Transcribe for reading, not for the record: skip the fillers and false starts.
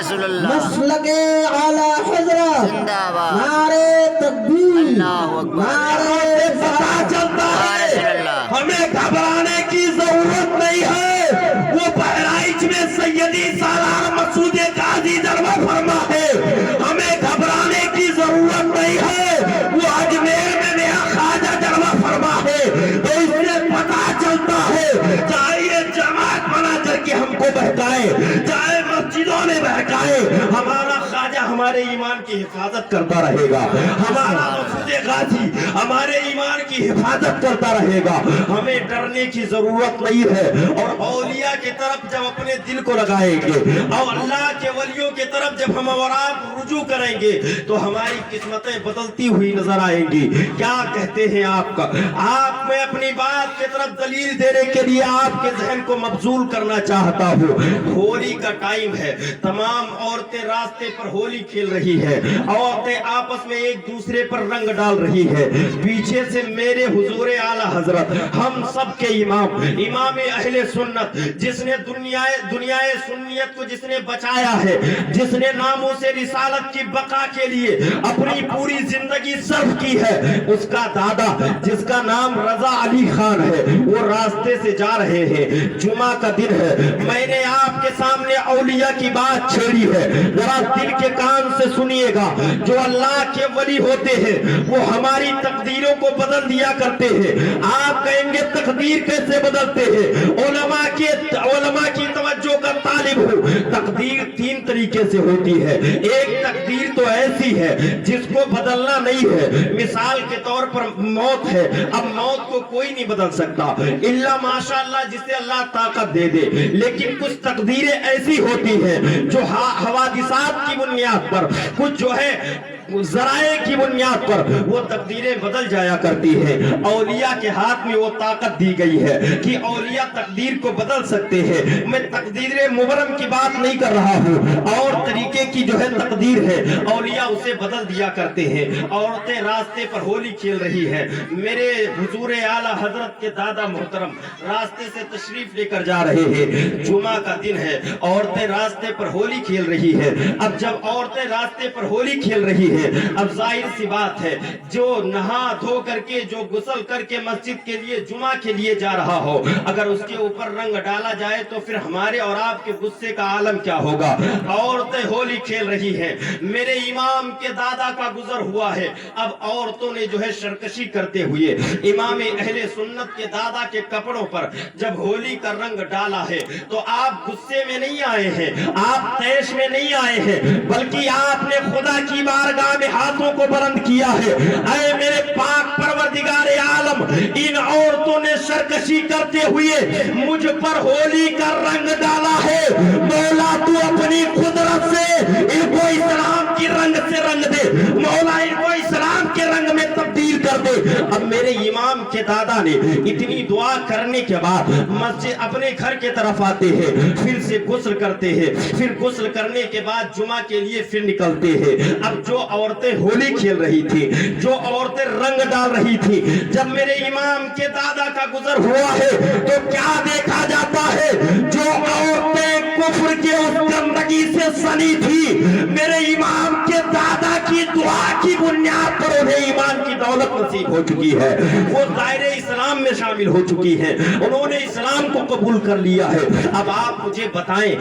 رسول اللہ مسلک اعلی حضرت زندہ باد نعرے تکبیر اللہ اکبر نعرے پتا چلتا یا رسول ہے اللہ ہمیں گھبرانے کی ضرورت نہیں ہے. وہ بہرائچ میں سیدی سالار مسعود قاضی جلوہ فرما ہے. ہمیں گھبرانے کی ضرورت نہیں ہے. وہ اجمیر میں نیا خواجہ جلوہ فرما ہے. تو اس سے پتا چلتا ہے چاہے یہ جماعت بنا کر کے ہم کو بہکائے, چاہے مسجدوں نے بہکائے, ہمارا خواجہ ہمارے ایمان کی حفاظت کرتا رہے گا. ہمارا مسعود غازی ہمارے ایمان کی حفاظت کرتا رہے گا. ہمیں ڈرنے کی ضرورت نہیں ہے. اور اولیاء کی طرف جب اپنے دل کو لگائیں گے اور اللہ کے ولیوں کی طرف جب ہم اور آپ رجوع کریں گے تو ہماری قسمتیں بدلتی ہوئی نظر آئیں گی. کیا کہتے ہیں آپ کا؟ آپ میں اپنی بات کی طرف دلیل دینے کے لیے آپ کے ذہن کو مبذول کرنا چاہتا ہوں. ہولی کا ٹائم ہے, تمام عورتیں راستے پر ہولی کھیل رہی ہے, عورتیں آپس میں ایک دوسرے پر رنگ ڈال رہی ہے. پیچھے سے میرے حضور اعلی حضرت ہم سب کے امام اہل سنت, جس نے دنیا سنیت کو جس نے بچایا ہے, جس نے ناموں سے رسالت کی بقا کے لیے اپنی پوری زندگی صرف کی ہے, اس کا دادا جس کا نام رضا علی خان ہے, وہ راستے سے جا رہے ہیں. جمعہ کا دن ہے, میں نے آپ کے سامنے اولیاء کی بات چھیڑی ہے. ذرا دل کے کان سے سنیے گا. جو اللہ کے ولی ہوتے ہیں وہ ہماری تقدیروں کو بدل دیا کرتے ہیں. آپ کہیں گے تقدیر کیسے بدلتے ہیں؟ علماء کی توجہ کا طالب ہوں. تقدیر تین طریقے سے ہوتی ہے. ایک تقدیر تو ایسی ہے جس کو بدلنا نہیں ہے. مثال کے طور پر موت ہے. اب موت کو کوئی نہیں بدل سکتا الا ماشاءاللہ جسے اللہ طاقت دے دے. لیکن کچھ تقدیریں ایسی ہوتی ہیں جو حوادثات کی بنیاد پر, کچھ جو ہے ذرائع کی بنیاد پر وہ تقدیریں بدل جایا کرتی ہیں. اولیاء کے ہاتھ میں وہ طاقت دی گئی ہے کہ اولیاء تقدیر کو بدل سکتے ہیں. میں تقدیر مبرم کی بات نہیں کر رہا ہوں, اور طریقے کی جو ہے تقدیر ہے اولیاء اسے بدل دیا کرتے ہیں. عورتیں راستے پر ہولی کھیل رہی ہیں. میرے حضور اعلی حضرت کے دادا محترم راستے سے تشریف لے کر جا رہے ہیں. جمعہ کا دن ہے, عورتیں راستے پر ہولی کھیل رہی ہیں. اب جب عورتیں راستے پر ہولی کھیل رہی ہیں, اب ظاہر سی بات ہے جو نہا دھو کر کے, جو غسل کر کے مسجد کے لیے جمعہ کے لیے جا رہا ہو, اگر اس کے اوپر رنگ ڈالا جائے تو پھر ہمارے اور آپ کے غصے کا عالم کیا ہوگا. عورتیں ہولی کھیل رہی ہیں. میرے امام کے دادا کا گزر ہوا ہے. اب عورتوں نے جو ہے سرکشی کرتے ہوئے امام اہل سنت کے دادا کے کپڑوں پر جب ہولی کا رنگ ڈالا ہے تو آپ غصے میں نہیں آئے ہیں, آپ تیش میں نہیں آئے ہیں, بلکہ آپ نے خدا کی بارگاہ میں ہاتھوں کو بلند کیا ہے. اے میرے پاک پروردگار عالم, ان عورتوں نے سرکشی کرتے ہوئے مجھ پر ہولی کا رنگ ڈالا ہے. مولا تو اپنی قدرت سے ان کو اسلام کی رنگ سے رنگ دے. مولا ان کو اسلام کے رنگ میں تبدیل کر دے. اب میرے امام کے دادا نے اتنی دعا کرنے کے بعد مسجد اپنے گھر کے طرف آتے ہیں, پھر سے غسل کرتے ہیں, پھر غسل کرنے کے بعد جمعہ کے لیے پھر نکلتے ہیں. اب جو عورتیں ہولی کھیل رہی تھی, جو عورتیں رنگ ڈال رہی تھی, جب میرے امام کے دادا کا گزر ہوا ہے تو کیا دیکھا جاتا ہے؟ جو عورتیں کفر کے اس گندگی سے سنی تھی, میرے امام کے دادا کی دعا کی بنیاد پر انہیں ایمان کی دولت نصیب ہو چکی ہے. وہ دائرے اسلام میں شامل ہو چکی ہیں, انہوں نے اسلام کو قبول کر لیا ہے. اب آپ مجھے بتائیں